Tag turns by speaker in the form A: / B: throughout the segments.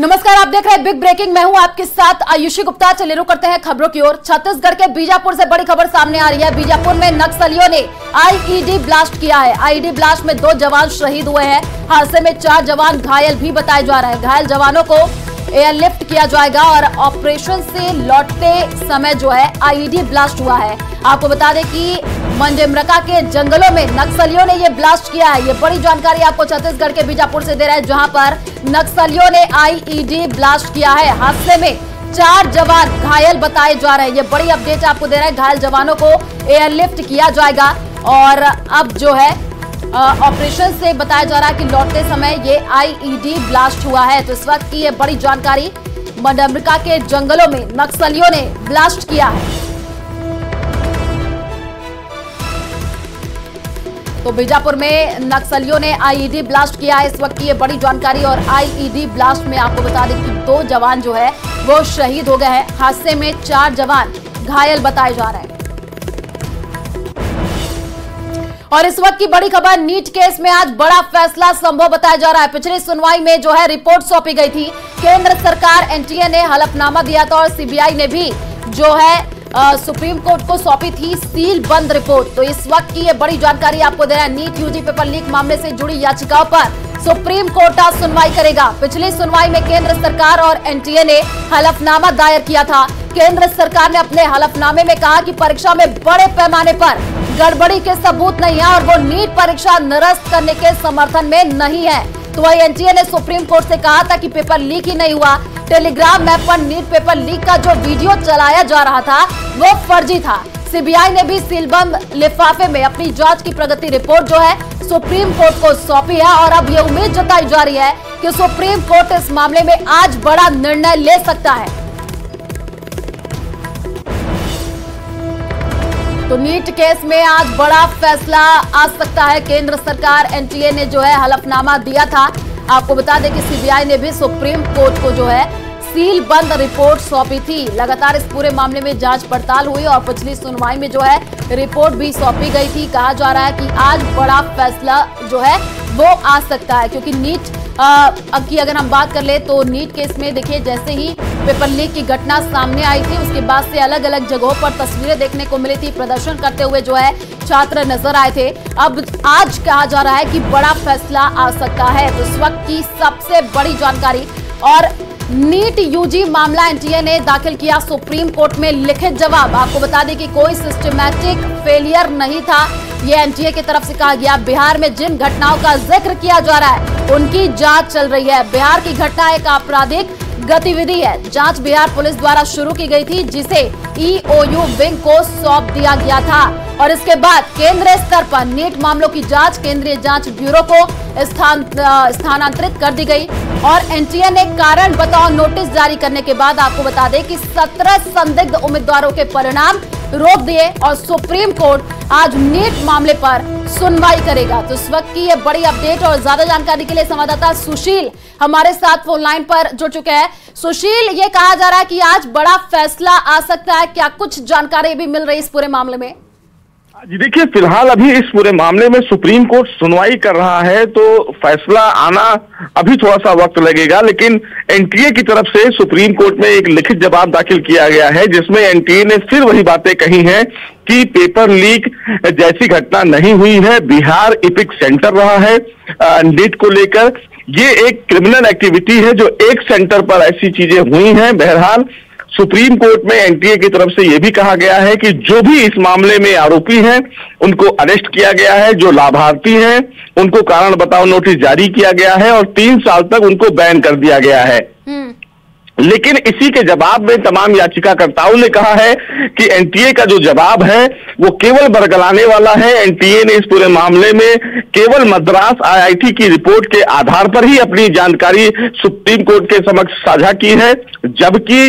A: नमस्कार, आप देख रहे हैं बिग ब्रेकिंग। मैं हूं आपके साथ आयुषी गुप्ता। चलिए रुक करते हैं खबरों की ओर। छत्तीसगढ़ के बीजापुर से बड़ी खबर सामने आ रही है। बीजापुर में नक्सलियों ने आईईडी ब्लास्ट किया है। आईईडी ब्लास्ट में 2 जवान शहीद हुए हैं। हादसे में 4 जवान घायल भी बताए जा रहे हैं। घायल जवानों को एयरलिफ्ट किया जाएगा और ऑपरेशन से लौटते समय जो है आईईडी ब्लास्ट हुआ है। आपको बता दें कि मंडेमरका के जंगलों में नक्सलियों ने ये ब्लास्ट किया है। ये बड़ी जानकारी आपको छत्तीसगढ़ के बीजापुर से दे रहे हैं, जहां पर नक्सलियों ने आईईडी ब्लास्ट किया है। हादसे में 4 जवान घायल बताए जा रहे हैं। ये बड़ी अपडेट आपको दे रहे हैं। घायल जवानों को एयरलिफ्ट किया जाएगा और अब जो है ऑपरेशन से बताया जा रहा है कि लौटते समय ये आईईडी ब्लास्ट हुआ है। तो इस वक्त की ये बड़ी जानकारी, मंडेमरका के जंगलों में नक्सलियों ने ब्लास्ट किया है। तो बीजापुर में नक्सलियों ने आईईडी ब्लास्ट किया है। इस वक्त की ये बड़ी जानकारी। और आईईडी ब्लास्ट में आपको बता दें कि 2 जवान जो है वो शहीद हो गए हैं। हादसे में 4 जवान घायल बताए जा रहे हैं। और इस वक्त की बड़ी खबर, नीट केस में आज बड़ा फैसला संभव बताया जा रहा है। पिछली सुनवाई में जो है रिपोर्ट सौंपी गई थी। केंद्र सरकार, एनटीए ने हलफनामा दिया था और सीबीआई ने भी जो है सुप्रीम कोर्ट को सौंपी थी सील बंद रिपोर्ट। तो इस वक्त की ये बड़ी जानकारी आपको दे रहा है। नीट यूजी पेपर लीक मामले से जुड़ी याचिकाओं पर सुप्रीम कोर्ट आज सुनवाई करेगा। पिछली सुनवाई में केंद्र सरकार और एनटीए ने हलफनामा दायर किया था। केंद्र सरकार ने अपने हलफनामे में कहा कि परीक्षा में बड़े पैमाने पर गड़बड़ी के सबूत नहीं है और वो नीट परीक्षा निरस्त करने के समर्थन में नहीं है। तो वही एनटीए ने सुप्रीम कोर्ट से कहा था कि पेपर लीक ही नहीं हुआ। टेलीग्राम मैप पर नीट पेपर लीक का जो वीडियो चलाया जा रहा था वो फर्जी था। सीबीआई ने भी सीलबंद लिफाफे में अपनी जांच की प्रगति रिपोर्ट जो है सुप्रीम कोर्ट को सौंपी है। और अब ये उम्मीद जताई जा रही है कि सुप्रीम कोर्ट इस मामले में आज बड़ा निर्णय ले सकता है। तो नीट केस में आज बड़ा फैसला आ सकता है। केंद्र सरकार, एनटीए ने जो है हलफनामा दिया था। आपको बता दें कि सीबीआई ने भी सुप्रीम कोर्ट को जो है सील बंद रिपोर्ट सौंपी थी। लगातार इस पूरे मामले में जांच पड़ताल हुई और पिछली सुनवाई में जो है रिपोर्ट भी सौंपी गई थी। कहा जा रहा है कि आज बड़ा फैसला जो है वो आ सकता है, क्योंकि नीट की अगर हम बात कर ले तो नीट केस में देखिए, जैसे ही पेपर लीक की घटना सामने आई थी उसके बाद से अलग अलग जगहों पर तस्वीरें देखने को मिली थी। प्रदर्शन करते हुए जो है छात्र नजर आए थे। अब आज कहा जा रहा है कि बड़ा फैसला आ सकता है। तो इस वक्त की सबसे बड़ी जानकारी। और नीट यूजी मामला, एनटीए ने दाखिल किया सुप्रीम कोर्ट में लिखित जवाब। आपको बता दें कि कोई सिस्टमैटिक फेलियर नहीं था, ये एनटीए की तरफ से कहा गया। बिहार में जिन घटनाओं का जिक्र किया जा रहा है उनकी जांच चल रही है। बिहार की घटना एक आपराधिक गतिविधि है। जांच बिहार पुलिस द्वारा शुरू की गई थी, जिसे ईओयू विंग को सौंप दिया गया था। और इसके बाद केंद्रीय स्तर पर नीट मामलों की जांच केंद्रीय जांच ब्यूरो को स्थानांतरित कर दी गई। और एनटीए ने कारण बताओ नोटिस जारी करने के बाद आपको बता दें कि 17 संदिग्ध उम्मीदवारों के परिणाम रोक दिए और सुप्रीम कोर्ट आज नीट मामले पर सुनवाई करेगा। तो इस वक्त की ये बड़ी अपडेट। और ज्यादा जानकारी के लिए संवाददाता सुशील हमारे साथ फोन लाइन पर जुड़ चुके हैं। सुशील, ये कहा जा रहा है कि आज बड़ा फैसला आ सकता है, क्या कुछ जानकारी भी मिल रही है इस पूरे मामले में?
B: जी देखिए, फिलहाल अभी इस पूरे मामले में सुप्रीम कोर्ट सुनवाई कर रहा है, तो फैसला आना अभी थोड़ा सा वक्त लगेगा। लेकिन एनटीए की तरफ से सुप्रीम कोर्ट में एक लिखित जवाब दाखिल किया गया है, जिसमें एनटीए ने फिर वही बातें कही हैं कि पेपर लीक जैसी घटना नहीं हुई है। बिहार एपिक सेंटर रहा है नीट को लेकर। ये एक क्रिमिनल एक्टिविटी है जो एक सेंटर पर ऐसी चीजें हुई हैं। बहरहाल सुप्रीम कोर्ट में एनटीए की तरफ से यह भी कहा गया है कि जो भी इस मामले में आरोपी हैं उनको अरेस्ट किया गया है। जो लाभार्थी हैं उनको कारण बताओ नोटिस जारी किया गया है और 3 साल तक उनको बैन कर दिया गया है। लेकिन इसी के जवाब में तमाम याचिकाकर्ताओं ने कहा है कि एनटीए का जो जवाब है वो केवल बरगलाने वाला है। एनटीए ने इस पूरे मामले में केवल मद्रास आईआईटी की रिपोर्ट के आधार पर ही अपनी जानकारी सुप्रीम कोर्ट के समक्ष साझा की है, जबकि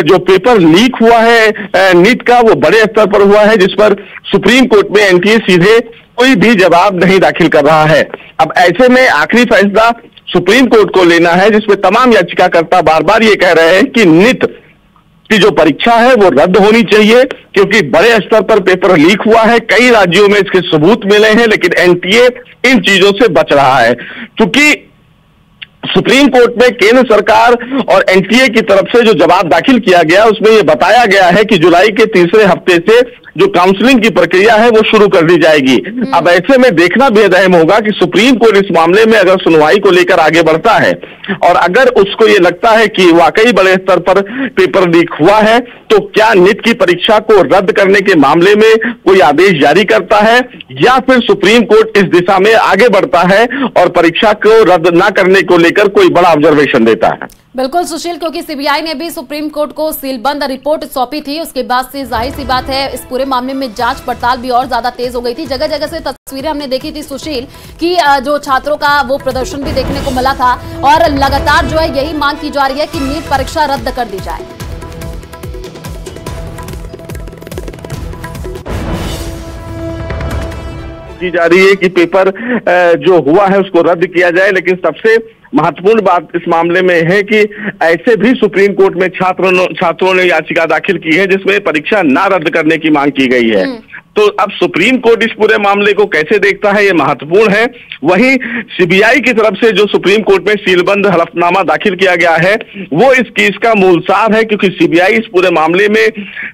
B: जो पेपर लीक हुआ है नीट का वो बड़े स्तर पर हुआ है, जिस पर सुप्रीम कोर्ट में एनटीए सीधे कोई भी जवाब नहीं दाखिल कर रहा है। अब ऐसे में आखिरी फैसला सुप्रीम कोर्ट को लेना है, जिसमें तमाम याचिकाकर्ता बार बार ये कह रहे हैं कि नीट की जो परीक्षा है वो रद्द होनी चाहिए, क्योंकि बड़े स्तर पर पेपर लीक हुआ है। कई राज्यों में इसके सबूत मिले हैं, लेकिन एनटीए इन चीजों से बच रहा है। क्योंकि सुप्रीम कोर्ट में केंद्र सरकार और एनटीए की तरफ से जो जवाब दाखिल किया गया उसमें यह बताया गया है कि जुलाई के तीसरे हफ्ते से जो काउंसलिंग की प्रक्रिया है वो शुरू कर दी जाएगी। अब ऐसे में देखना बेहद अहम होगा कि सुप्रीम कोर्ट इस मामले में अगर सुनवाई को लेकर आगे बढ़ता है और अगर उसको ये लगता है कि वाकई बड़े स्तर पर पेपर लीक हुआ है तो क्या नीट की परीक्षा को रद्द करने के मामले में कोई आदेश जारी करता है या फिर सुप्रीम कोर्ट इस दिशा में आगे बढ़ता है और परीक्षा को रद्द न करने को लेकर कोई बड़ा ऑब्जर्वेशन देता है।
A: बिल्कुल सुशील, क्योंकि सीबीआई ने भी सुप्रीम कोर्ट को सीलबंद रिपोर्ट सौंपी थी, उसके बाद से जाहिर सी बात है इस पूरे मामले में जांच पड़ताल भी और ज्यादा तेज हो गई थी। जगह जगह से तस्वीरें हमने देखी थी सुशील कि जो छात्रों का वो प्रदर्शन भी देखने को मिला था और लगातार जो है यही मांग की जा रही है कि नीट परीक्षा रद्द कर दी जाए।
B: की जा रही है कि पेपर जो हुआ है उसको रद्द किया जाए, लेकिन सबसे महत्वपूर्ण बात इस मामले में है कि ऐसे भी सुप्रीम कोर्ट में छात्रों ने याचिका दाखिल की है जिसमें परीक्षा ना रद्द करने की मांग की गई है। तो अब सुप्रीम कोर्ट इस पूरे मामले को कैसे देखता है ये महत्वपूर्ण है। वहीं सीबीआई की तरफ से जो सुप्रीम कोर्ट में सीलबंद हलफनामा दाखिल किया गया है वो इस केस का मूल सार है, क्योंकि सीबीआई इस पूरे मामले में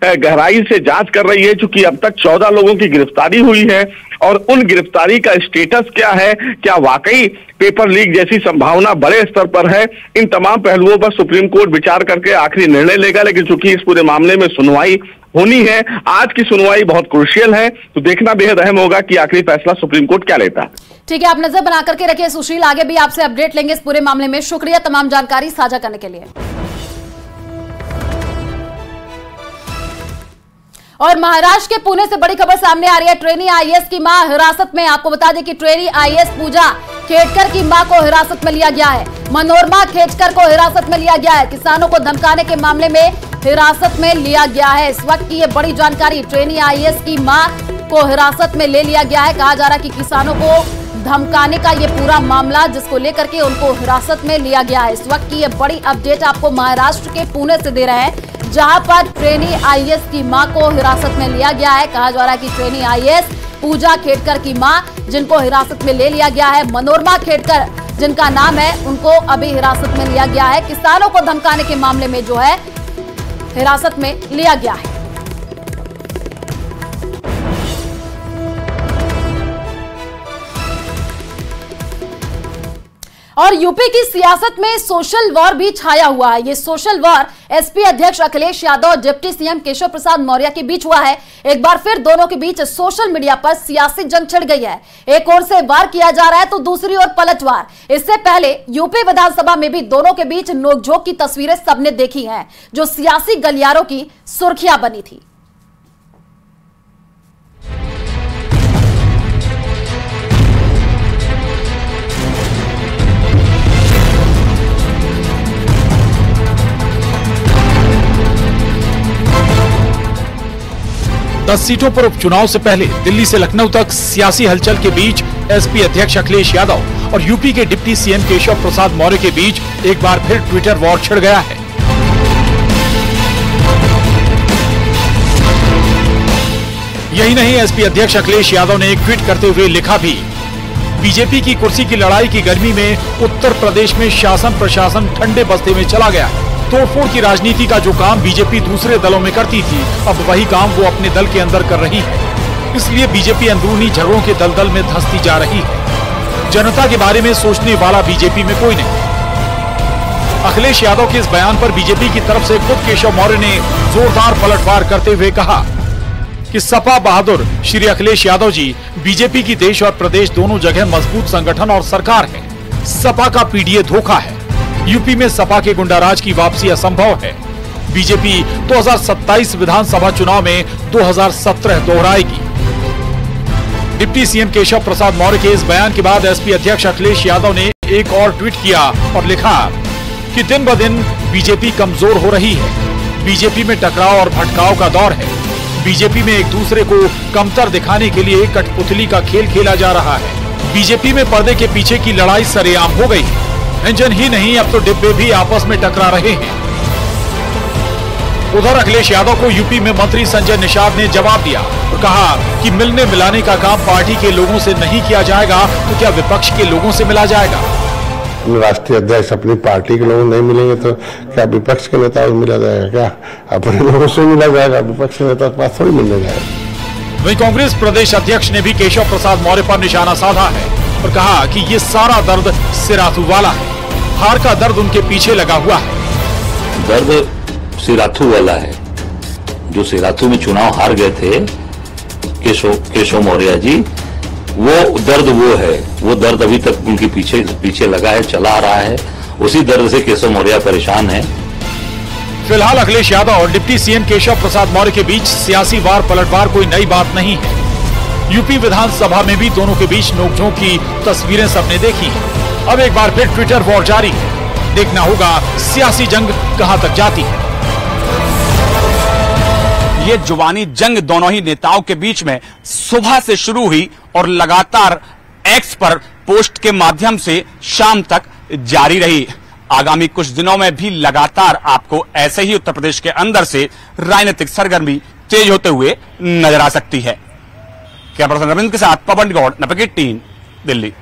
B: गहराई से जांच कर रही है। चूंकि अब तक 14 लोगों की गिरफ्तारी हुई है और उन गिरफ्तारी का स्टेटस क्या है, क्या वाकई पेपर लीक जैसी संभावना बड़े स्तर पर है, इन तमाम पहलुओं पर सुप्रीम कोर्ट विचार करके आखिरी निर्णय लेगा। लेकिन चूंकि इस पूरे मामले में सुनवाई होनी है, आज की सुनवाई बहुत क्रूशियल है, तो देखना बेहद अहम होगा कि आखिरी फैसला सुप्रीम कोर्ट क्या लेता है।
A: ठीक है, आप नजर बना करके रखिए सुशील, आगे भी आपसे अपडेट लेंगे इस पूरे मामले में। शुक्रिया तमाम जानकारी साझा करने के लिए। और महाराष्ट्र के पुणे से बड़ी खबर सामने आ रही है। ट्रेनी आईएएस की मां हिरासत में। आपको बता दें कि ट्रेनी आईएएस पूजा खेड़कर की मां को हिरासत में लिया गया है। मनोरमा खेड़कर को हिरासत में लिया गया है। किसानों को धमकाने के मामले में हिरासत में लिया गया है। इस वक्त की ये बड़ी जानकारी, ट्रेनी आईएएस की मां को हिरासत में ले लिया गया है। कहा जा रहा है कि किसानों को धमकाने का ये पूरा मामला जिसको लेकर के उनको हिरासत में लिया गया है। इस वक्त की ये बड़ी अपडेट आपको महाराष्ट्र के पुणे से दे रहे हैं, जहां पर ट्रेनी आईएएस की मां को हिरासत में लिया गया है। कहा जा रहा है कि ट्रेनी आईएएस पूजा खेड़कर की मां जिनको हिरासत में ले लिया गया है, मनोरमा खेड़कर जिनका नाम है, उनको अभी हिरासत में लिया गया है। किसानों को धमकाने के मामले में जो है हिरासत में लिया गया है। और यूपी की सियासत में सोशल वॉर भी छाया हुआ है। ये सोशल वॉर एसपी अध्यक्ष अखिलेश यादव और डिप्टी सीएम केशव प्रसाद मौर्य के बीच हुआ है। एक बार फिर दोनों के बीच सोशल मीडिया पर सियासी जंग छिड़ गई है। एक ओर से वार किया जा रहा है तो दूसरी ओर पलटवार। इससे पहले यूपी विधानसभा में भी दोनों के बीच नोकझोंक की तस्वीरें सबने देखी हैं, जो सियासी गलियारों की सुर्खियां बनी थी।
C: सीटों पर उपचुनाव से पहले दिल्ली से लखनऊ तक सियासी हलचल के बीच एसपी अध्यक्ष अखिलेश यादव और यूपी के डिप्टी सीएम केशव प्रसाद मौर्य के बीच एक बार फिर ट्विटर वॉर छिड़ गया है। यही नहीं, एसपी अध्यक्ष अखिलेश यादव ने एक ट्वीट करते हुए लिखा भी, बीजेपी की कुर्सी की लड़ाई की गर्मी में उत्तर प्रदेश में शासन प्रशासन ठंडे बस्ते में चला गया। तोड़फोड़ की राजनीति का जो काम बीजेपी दूसरे दलों में करती थी, अब वही काम वो अपने दल के अंदर कर रही है। इसलिए बीजेपी अंदरूनी झगड़ों के दलदल में धंसती जा रही है। जनता के बारे में सोचने वाला बीजेपी में कोई नहीं। अखिलेश यादव के इस बयान पर बीजेपी की तरफ से खुद केशव मौर्य ने जोरदार पलटवार करते हुए कहा कि सपा बहादुर श्री अखिलेश यादव जी बीजेपी की देश और प्रदेश दोनों जगह मजबूत संगठन और सरकार है। सपा का पीडीए धोखा है। यूपी में सपा के गुंडाराज की वापसी असंभव है। बीजेपी 2027 विधानसभा चुनाव में 2017 दोहराएगी। डिप्टी सीएम केशव प्रसाद मौर्य के इस बयान के बाद एसपी अध्यक्ष अखिलेश यादव ने एक और ट्वीट किया और लिखा कि दिन ब दिन बीजेपी कमजोर हो रही है। बीजेपी में टकराव और भटकाव का दौर है। बीजेपी में एक दूसरे को कमतर दिखाने के लिए कठपुतली का खेल खेला जा रहा है। बीजेपी में पर्दे के पीछे की लड़ाई सरेआम हो गई। इंजन ही नहीं, अब तो डिब्बे भी आपस में टकरा रहे हैं। उधर अखिलेश यादव को यूपी में मंत्री संजय निषाद ने जवाब दिया और कहा कि मिलने मिलाने का काम पार्टी के लोगों से नहीं किया जाएगा तो क्या विपक्ष के लोगों से मिला जाएगा।
D: अपने राष्ट्रीय अध्यक्ष अपनी पार्टी के लोगों नहीं मिलेंगे तो क्या विपक्ष के नेता को मिला जाएगा? क्या अपने लोगों से मिला जाएगा? विपक्ष के नेता के पास थोड़ी मिलने जाएगा।
C: वहीं कांग्रेस प्रदेश अध्यक्ष ने भी केशव प्रसाद मौर्य पर निशाना साधा है और कहा कि ये सारा दर्द सिराथू वाला है, हार का दर्द उनके पीछे लगा हुआ है।
E: दर्द सिराथू वाला है, जो सिराथू में चुनाव हार गए थे केशव मौर्य जी, वो दर्द वो दर्द अभी तक उनके पीछे लगा है, चला आ रहा है। उसी दर्द से केशव मौर्य परेशान है।
C: फिलहाल अखिलेश यादव और डिप्टी सीएम केशव प्रसाद मौर्य के बीच सियासी वार पलटवार कोई नई बात नहीं है। यूपी विधानसभा में भी दोनों के बीच नोकझोंक की तस्वीरें सबने देखी हैं। अब एक बार फिर ट्विटर वॉर जारी है, देखना होगा सियासी जंग कहां तक जाती है।
F: ये जुबानी जंग दोनों ही नेताओं के बीच में सुबह से शुरू हुई और लगातार एक्स पर पोस्ट के माध्यम से शाम तक जारी रही। आगामी कुछ दिनों में भी लगातार आपको ऐसे ही उत्तर प्रदेश के अंदर से राजनीतिक सरगर्मी तेज होते हुए नजर आ सकती है। कैमरा पर्सन रविंद्र के साथ पवन गौड़, नपकी 3, दिल्ली।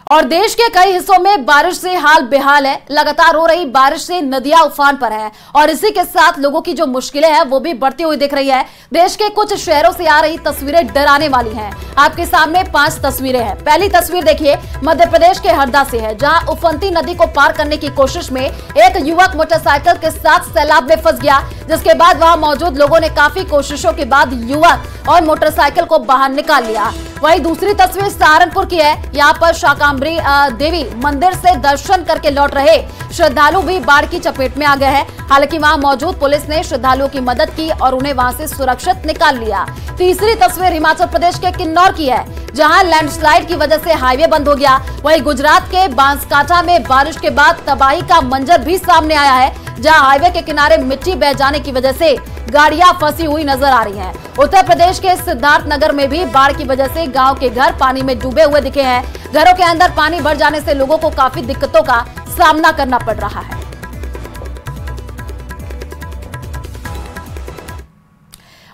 A: और देश के कई हिस्सों में बारिश से हाल बेहाल है। लगातार हो रही बारिश से नदियां उफान पर है और इसी के साथ लोगों की जो मुश्किलें हैं वो भी बढ़ती हुई दिख रही है। देश के कुछ शहरों से आ रही तस्वीरें डराने वाली हैं। आपके सामने 5 तस्वीरें हैं। पहली तस्वीर देखिए, मध्य प्रदेश के हरदा से है, जहां उफनती नदी को पार करने की कोशिश में एक युवक मोटरसाइकिल के साथ सैलाब में फंस गया, जिसके बाद वहां मौजूद लोगों ने काफी कोशिशों के बाद युवक और मोटरसाइकिल को बाहर निकाल लिया। वहीं दूसरी तस्वीर सहारनपुर की है। यहाँ पर शाकांबरी देवी मंदिर से दर्शन करके लौट रहे श्रद्धालु भी बाढ़ की चपेट में आ गए हैं। हालांकि वहां मौजूद पुलिस ने श्रद्धालुओं की मदद की और उन्हें वहां से सुरक्षित निकाल लिया। तीसरी तस्वीर हिमाचल प्रदेश के किन्नौर की है, जहां लैंडस्लाइड की वजह से हाईवे बंद हो गया। वहीं गुजरात के बांसकाठा में बारिश के बाद तबाही का मंजर भी सामने आया है, जहां हाईवे के किनारे मिट्टी बह जाने की वजह से गाड़ियां फंसी हुई नजर आ रही हैं। उत्तर प्रदेश के सिद्धार्थनगर में भी बाढ़ की वजह से गांव के घर पानी में डूबे हुए दिखे हैं। घरों के अंदर पानी भर जाने से लोगों को काफी दिक्कतों का सामना करना पड़ रहा है।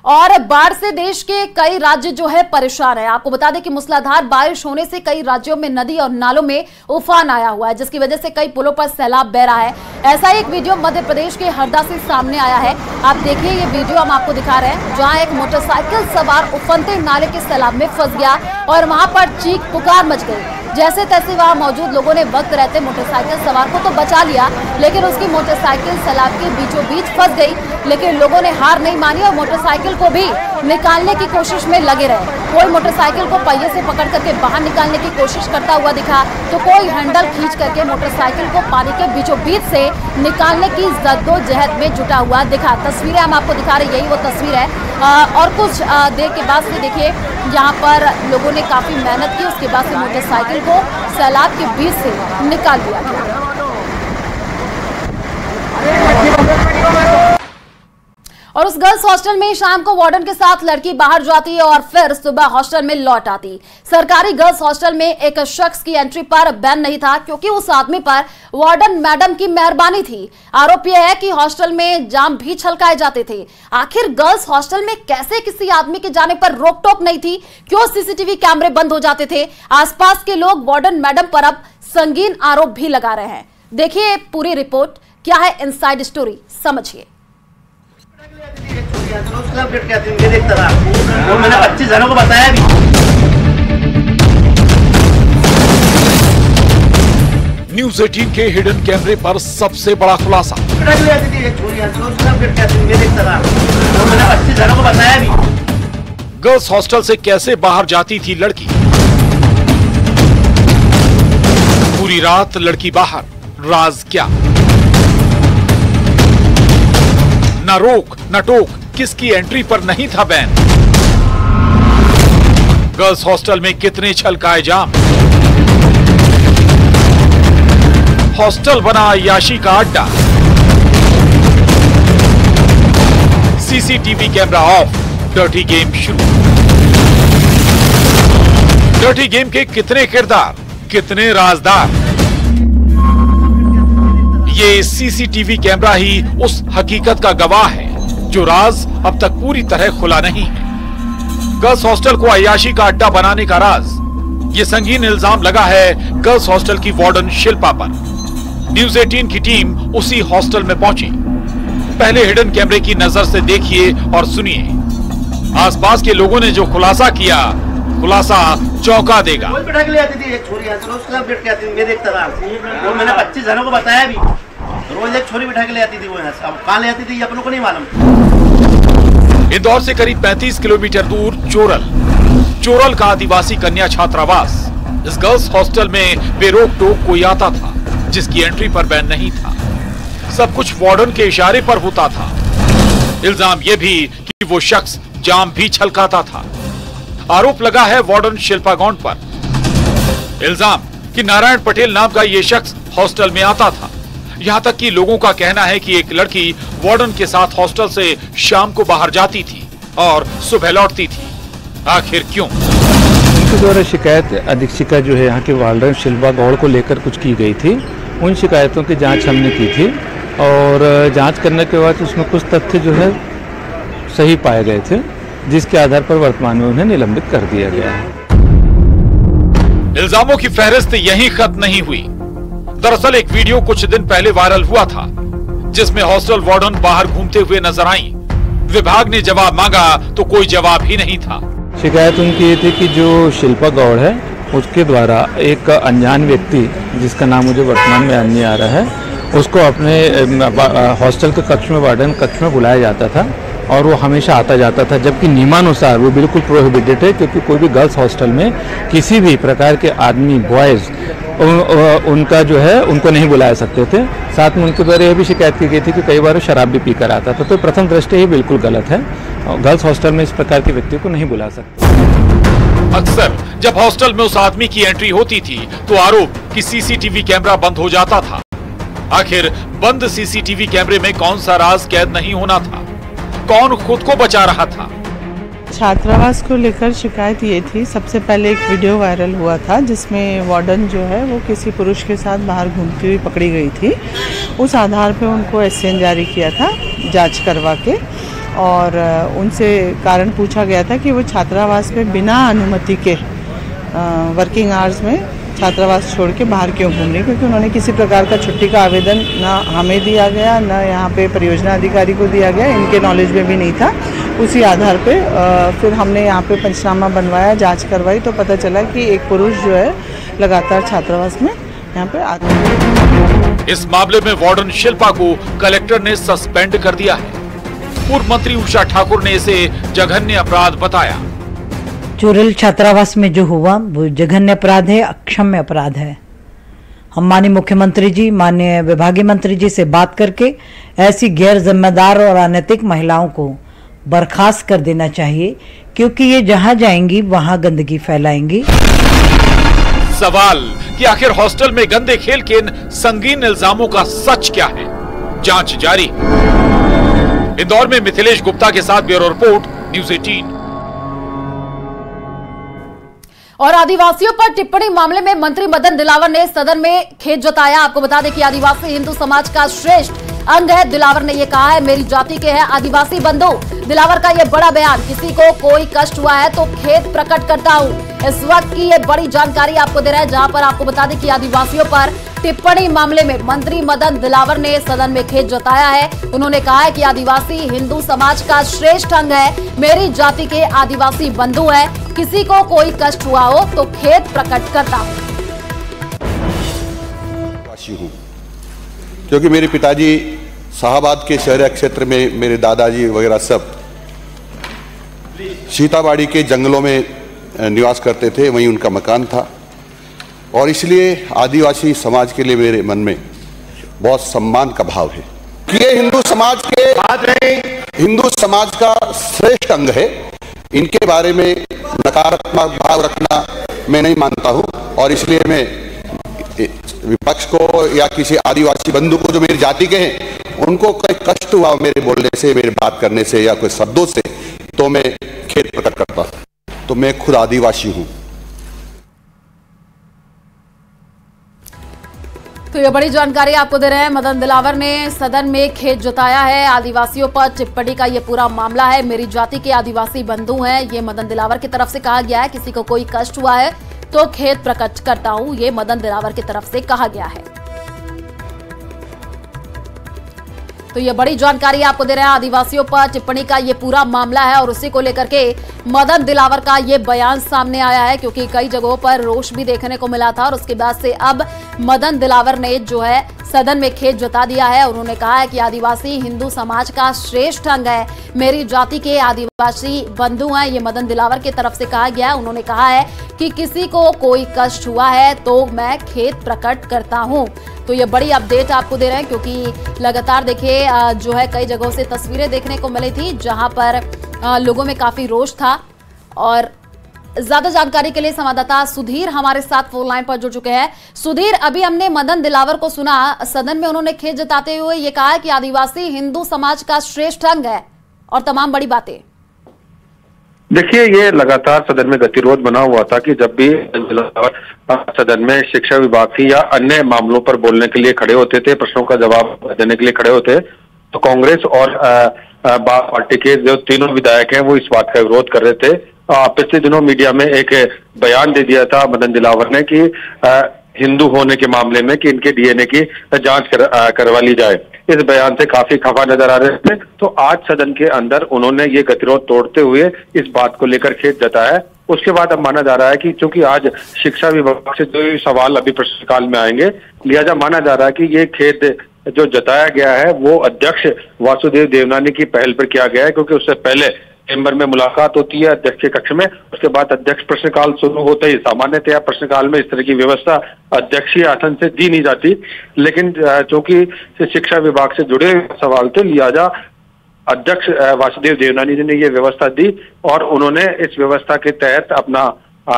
A: और बाढ़ से देश के कई राज्य जो है परेशान है। आपको बता दें कि मूसलाधार बारिश होने से कई राज्यों में नदी और नालों में उफान आया हुआ है, जिसकी वजह से कई पुलों पर सैलाब बह रहा है। ऐसा एक वीडियो मध्य प्रदेश के हरदा से सामने आया है। आप देखिए, ये वीडियो हम आपको दिखा रहे हैं, जहां एक मोटरसाइकिल सवार उफनते नाले के सैलाब में फंस गया और वहां पर चीख पुकार मच गई। जैसे तैसे वहां मौजूद लोगों ने वक्त रहते मोटरसाइकिल सवार को तो बचा लिया, लेकिन उसकी मोटरसाइकिल सैलाब के बीचों बीच फंस गई। लेकिन लोगों ने हार नहीं मानी और मोटरसाइकिल को भी निकालने की कोशिश में लगे रहे। कोई मोटरसाइकिल को पहिए से पकड़ करके बाहर निकालने की कोशिश करता हुआ दिखा, तो कोई हैंडल खींच करके मोटरसाइकिल को पानी के बीचों बीच से निकालने की जद्दोजहद में जुटा हुआ दिखा। तस्वीरें हम आपको दिखा रहे, यही वो तस्वीर है। और कुछ देर के बाद से देखिए, यहाँ पर लोगों ने काफी मेहनत की, उसके बाद से मोटरसाइकिल को सैलाब के बीच से निकाल दिया गया। और उस गर्ल्स हॉस्टल में शाम को वार्डन के साथ लड़की बाहर जाती और फिर सुबह हॉस्टल में लौट आती। सरकारी गर्ल्स हॉस्टल में एक शख्स की एंट्री पर बैन नहीं था, क्योंकि उस आदमी पर वार्डन मैडम की मेहरबानी थी। आरोप यह है कि हॉस्टल में जाम भी छलकाए जाते थे। आखिर गर्ल्स हॉस्टल में कैसे किसी आदमी के जाने पर रोक टोक नहीं थी? क्यों सीसीटीवी कैमरे बंद हो जाते थे? आसपास के लोग वार्डन मैडम पर अब संगीन आरोप भी लगा रहे हैं। देखिए पूरी रिपोर्ट, क्या है इनसाइड स्टोरी, समझिए।
G: वो मैंने 25 जनों को बताया भी।
C: न्यूज़ 18 के हिडन कैमरे पर सबसे बड़ा खुलासा।
G: मैंने 25 जनों को बताया भी।
C: गर्ल्स हॉस्टल से कैसे बाहर जाती थी लड़की? पूरी रात लड़की बाहर, राज क्या? न रोक न टोक, किसकी एंट्री पर नहीं था बैन? गर्ल्स हॉस्टल में कितने छलकाए जाम? हॉस्टल बना अय्याशी का अड्डा। CCTV camera off, dirty game शुरू। डर्टी गेम के कितने किरदार, कितने राजदार? ये सीसीटीवी कैमरा ही उस हकीकत का गवाह है, जो राज अब तक पूरी तरह खुला नहीं है। गर्ल्स हॉस्टल को अय्याशी का अड्डा बनाने का राज ये संगीन इल्जाम लगा है गर्ल्स हॉस्टल की वार्डन शिल्पा पर। न्यूज 18 की टीम उसी हॉस्टल में पहुंची। पहले हिडन कैमरे की नजर से देखिए और सुनिए। आसपास के लोगों ने जो खुलासा किया, खुलासा चौंका देगा।
G: रोज बैठा के ले आती थी एक छोरी, रोज क्लब बैठ के आती थी मेरे एक तरह। वो मैंने 25 जनों को बताया भी, रोज एक छोरी बैठा के ले आती थी वो यहाँ से। अब कहाँ ले आती थी ये अपनों को नहीं मालूम।
C: इंदौर से करीब 35 किलोमीटर दूर चोरल का आदिवासी कन्या छात्रावास। इस गर्ल्स हॉस्टल में बेरोक टोक कोई आता था जिसकी एंट्री पर बैन नहीं था। सब कुछ वार्डन के इशारे पर होता था। इल्जाम यह भी कि वो शख्स जाम भी छलकाता था। आरोप लगा है वार्डन शिल्पा गौंड पर। इल्जाम कि नारायण पटेल नाम का ये शख्स हॉस्टल में आता था। यहाँ तक कि लोगों का कहना है कि एक लड़की वार्डन के साथ हॉस्टल से शाम को बाहर जाती थी और सुबह लौटती थी। आखिर क्यों?
H: उनके द्वारा शिकायत अधीक्षिका जो है यहाँ के वार्डन शिल्पा गौड़ को लेकर कुछ की गई थी। उन शिकायतों की जांच हमने की थी और जांच करने के बाद उसमें कुछ तथ्य जो है सही पाए गए थे, जिसके आधार पर वर्तमान में उन्हें निलंबित कर दिया गया है।
C: इल्जामों की फहरिस्त यहीं खत्म नहीं हुई। दरअसल एक वीडियो कुछ दिन पहले वायरल हुआ था जिसमें हॉस्टल वार्डन बाहर घूमते हुए नजर आई। विभाग ने जवाब मांगा तो कोई जवाब ही नहीं था।
H: शिकायत उनकी ये थी कि जो शिल्पा गौड़ है उसके द्वारा एक अनजान व्यक्ति, जिसका नाम मुझे वर्तमान में याद नहीं आ रहा है, उसको अपने हॉस्टल के कक्ष में, वार्डन कक्ष में बुलाया जाता था और वो हमेशा आता जाता था, जबकि नियमानुसार वो बिल्कुल प्रोहिबिटेड है, क्योंकि कोई भी गर्ल्स हॉस्टल में किसी भी प्रकार के आदमी, बॉयज़, उनका जो है उनको नहीं बुलाया सकते थे। साथ में उनके द्वारा यह भी शिकायत की गई थी कि कई बार शराब भी पीकर आता था। तो प्रथम दृष्टया ही बिल्कुल गलत है। गर्ल्स हॉस्टल में इस प्रकार के व्यक्ति को नहीं बुला सकते।
C: अक्सर जब हॉस्टल में उस आदमी की एंट्री होती थी तो आरोप कि सीसीटीवी कैमरा बंद हो जाता था। आखिर बंद सीसीटीवी कैमरे में कौन सा राज कैद नहीं होना था? कौन खुद को बचा रहा था?
I: छात्रावास को लेकर शिकायत ये थी, सबसे पहले एक वीडियो वायरल हुआ था जिसमें वार्डन जो है वो किसी पुरुष के साथ बाहर घूमती हुई पकड़ी गई थी। उस आधार पे उनको एसएन जारी किया था जांच करवा के, और उनसे कारण पूछा गया था कि वो छात्रावास में बिना अनुमति के वर्किंग आवर्स में छात्रावास छोड़ के बाहर क्यों घूम रही, क्योंकि उन्होंने किसी प्रकार का छुट्टी का आवेदन ना हमें दिया गया, ना यहाँ पे परियोजना अधिकारी को दिया गया, इनके नॉलेज में भी नहीं था। उसी आधार पे फिर हमने यहाँ पे पंचनामा बनवाया, जांच करवाई, तो पता चला कि एक पुरुष जो है लगातार छात्रावास में यहाँ पे आता है।
C: इस मामले में वार्डन शिल्पा को कलेक्टर ने सस्पेंड कर दिया है। पूर्व मंत्री उषा ठाकुर ने इसे जघन्य अपराध बताया।
J: चोरल छात्रावास में जो हुआ वो जघन्य अपराध है, अक्षम्य अपराध है। हम माननीय मुख्यमंत्री जी, माननीय विभागीय मंत्री जी से बात करके ऐसी गैर जिम्मेदार और अनैतिक महिलाओं को बर्खास्त कर देना चाहिए, क्योंकि ये जहां जाएंगी वहां गंदगी फैलाएंगी।
C: सवाल कि आखिर हॉस्टल में गंदे खेल के इन संगीन इल्जामों का सच क्या है? जांच जारी। इंदौर में मिथिलेश गुप्ता के साथ ब्यूरो रिपोर्ट, न्यूज 18।
A: और आदिवासियों पर टिप्पणी मामले में मंत्री मदन दिलावर ने सदन में खेद जताया। आपको बता दें कि आदिवासी हिंदू समाज का श्रेष्ठ अंग है। दिलावर ने यह कहा है, मेरी जाति के हैं आदिवासी बंधु। दिलावर का यह बड़ा बयान, किसी को कोई कष्ट हुआ है तो खेद प्रकट करता हूं। इस वक्त की ये बड़ी जानकारी आपको दे रहे हैं, जहां पर आपको बता दें कि आदिवासियों पर टिप्पणी मामले में मंत्री मदन दिलावर ने सदन में खेद जताया है। उन्होंने कहा है कि आदिवासी हिंदू समाज का श्रेष्ठ अंग है, मेरी जाति के आदिवासी बंधु हैं, किसी को कोई कष्ट हुआ हो तो खेद प्रकट करता हूं।
K: क्योंकि मेरे पिताजी शाहबाद के शहरी क्षेत्र में, मेरे दादाजी वगैरह सब सीताबाड़ी के जंगलों में निवास करते थे, वहीं उनका मकान था, और इसलिए आदिवासी समाज के लिए मेरे मन में बहुत सम्मान का भाव है। ये हिंदू समाज का श्रेष्ठ अंग है। इनके बारे में नकारात्मक भाव रखना मैं नहीं मानता हूं, और इसलिए मैं विपक्ष को या किसी आदिवासी बंधु को जो मेरी जाति के हैं उनको कोई कष्ट हुआ मेरे बोलने से, मेरे बात करने से या कोई शब्दों से, तो मैं खेद प्रकट करता हूं। तो मैं खुद आदिवासी हूं।
A: तो ये बड़ी जानकारी आपको दे रहे हैं। मदन दिलावर ने सदन में खेद जताया है। आदिवासियों पर टिप्पणी का ये पूरा मामला है। मेरी जाति के आदिवासी बंधु हैं, ये मदन दिलावर की तरफ से कहा गया है। किसी को कोई कष्ट हुआ है तो खेद प्रकट करता हूं, ये मदन दिलावर की तरफ से कहा गया है। तो ये बड़ी जानकारी आपको दे रहे हैं। आदिवासियों पर टिप्पणी का ये पूरा मामला है और उसी को लेकर के मदन दिलावर का ये बयान सामने आया है, क्योंकि कई जगहों पर रोष भी देखने को मिला था और उसके बाद से अब मदन दिलावर ने जो है सदन में खेद जता दिया है। उन्होंने कहा है कि आदिवासी हिंदू समाज का श्रेष्ठ अंग है, मेरी जाति के आदिवासी बंधु हैं, ये मदन दिलावर की तरफ से कहा गया है। उन्होंने कहा है कि किसी को कोई कष्ट हुआ है तो मैं खेद प्रकट करता हूं। तो ये बड़ी अपडेट आपको दे रहे हैं, क्योंकि लगातार देखिए जो है कई जगहों से तस्वीरें देखने को मिली थी जहां पर लोगों में काफी रोष था। और ज्यादा जानकारी के लिए संवाददाता सुधीर हमारे साथ फोन लाइन पर जुड़ चुके हैं। सुधीर, अभी हमने मदन दिलावर को सुना, सदन में उन्होंने खेद जताते हुए ये कहा कि आदिवासी हिंदू समाज का श्रेष्ठ अंग है और तमाम बड़ी बातें।
L: देखिए, ये लगातार सदन में गतिरोध बना हुआ था कि जब भी सदन में शिक्षा विभाग की या अन्य मामलों पर बोलने के लिए खड़े होते थे, प्रश्नों का जवाब देने के लिए खड़े होते, तो कांग्रेस और पार्टी के जो तीनों विधायक हैं वो इस बात का विरोध कर रहे थे। पिछले दिनों मीडिया में एक बयान दे दिया था मदन दिलावर ने कि हिंदू होने के मामले में कि इनके डीएनए की जांच करवा ली जाए। इस बयान से काफी खफा नजर आ रहे थे। तो आज सदन के अंदर उन्होंने ये गतिरोध तोड़ते हुए इस बात को लेकर खेद जताया है। उसके बाद अब माना जा रहा है कि चूंकि आज शिक्षा विभाग से जो सवाल अभी प्रश्नकाल में आएंगे, लिहाजा माना जा रहा है कि ये खेद जो जताया गया है वो अध्यक्ष वासुदेव देवनानी की पहल पर किया गया है, क्योंकि उससे पहले चैम्बर में मुलाकात होती है अध्यक्ष के कक्ष में, उसके बाद अध्यक्ष प्रश्नकाल शुरू होते ही सामान्यतया प्रश्नकाल में इस तरह की व्यवस्था अध्यक्षीय आसन से दी नहीं जाती, लेकिन चूंकि शिक्षा विभाग से जुड़े सवाल थे, लिहाजा अध्यक्ष वासुदेव देवनानी जी ने ये व्यवस्था दी और उन्होंने इस व्यवस्था के तहत अपना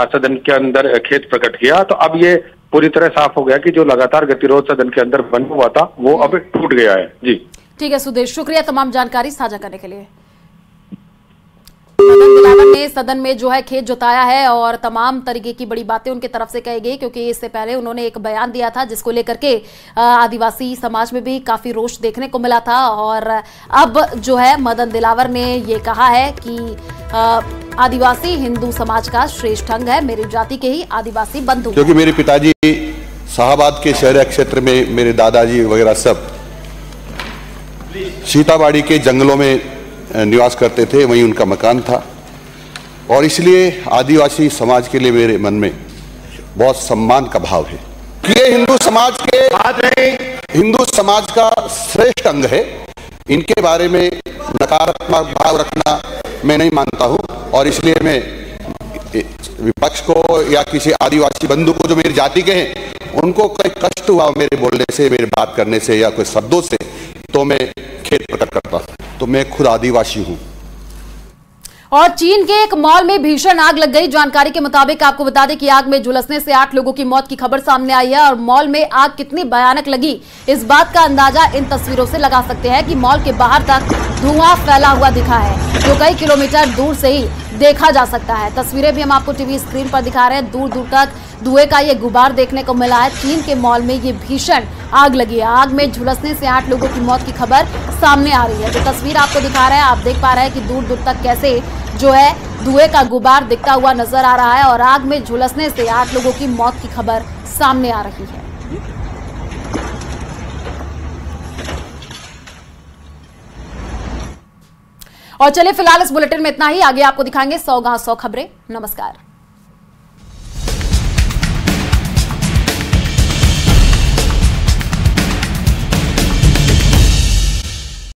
L: सदन के अंदर खेद प्रकट किया। तो अब ये पूरी तरह साफ हो गया कि जो लगातार गतिरोध सदन के अंदर बना हुआ था वो अब टूट गया है। जी
A: ठीक है सुदेश, शुक्रिया तमाम जानकारी साझा करने के लिए। मदन दिलावर ने सदन में जो है खेद जताया है और तमाम तरीके की बड़ी बातें उनके तरफ से कही गई, क्योंकि इससे पहले उन्होंने एक बयान दिया था जिसको लेकर के आदिवासी समाज में भी काफी रोष देखने को मिला था। और अब जो है मदन दिलावर ने ये कहा है कि आदिवासी हिंदू समाज का श्रेष्ठ अंग है, मेरी जाति के ही आदिवासी बंधु।
K: क्योंकि मेरे पिताजी शाहबाद के शहरी क्षेत्र में, मेरे दादाजी वगैरह सब सीताबाड़ी के जंगलों में निवास करते थे, वहीं उनका मकान था और इसलिए आदिवासी समाज के लिए मेरे मन में बहुत सम्मान का भाव है। ये हिंदू समाज का श्रेष्ठ अंग है, इनके बारे में नकारात्मक भाव रखना मैं नहीं मानता हूं और इसलिए मैं विपक्ष को या किसी आदिवासी बंधु को जो मेरी जाति के हैं उनको कोई कष्ट हुआ मेरे बोलने से, मेरे बात करने से या कोई शब्दों से, तो मैं खेद प्रकट करता हूं। तो मैं खुद आदिवासी हूं।
A: और चीन के एक मॉल में भीषण आग लग गई। जानकारी के मुताबिक आपको बता दें कि आग में झुलसने से 8 लोगों की मौत की खबर सामने आई है। और मॉल में आग कितनी भयानक लगी, इस बात का अंदाजा इन तस्वीरों से लगा सकते हैं कि मॉल के बाहर तक धुआं फैला हुआ दिखा है, जो कई किलोमीटर दूर से ही देखा जा सकता है। तस्वीरें भी हम आपको टीवी स्क्रीन पर दिखा रहे हैं। दूर दूर तक धुएं का ये गुबार देखने को मिला है। चीन के मॉल में ये भीषण आग लगी है। आग में झुलसने से 8 लोगों की मौत की खबर सामने आ रही है। जो तस्वीर आपको दिखा रहे हैं, आप देख पा रहे हैं कि दूर दूर तक कैसे जो है धुएं का गुबार दिखता हुआ नजर आ रहा है और आग में झुलसने से 8 लोगों की मौत की खबर सामने आ रही है। और चलिए फिलहाल इस बुलेटिन में इतना ही। आगे आपको दिखाएंगे 100 गांव 100 खबरें। नमस्कार।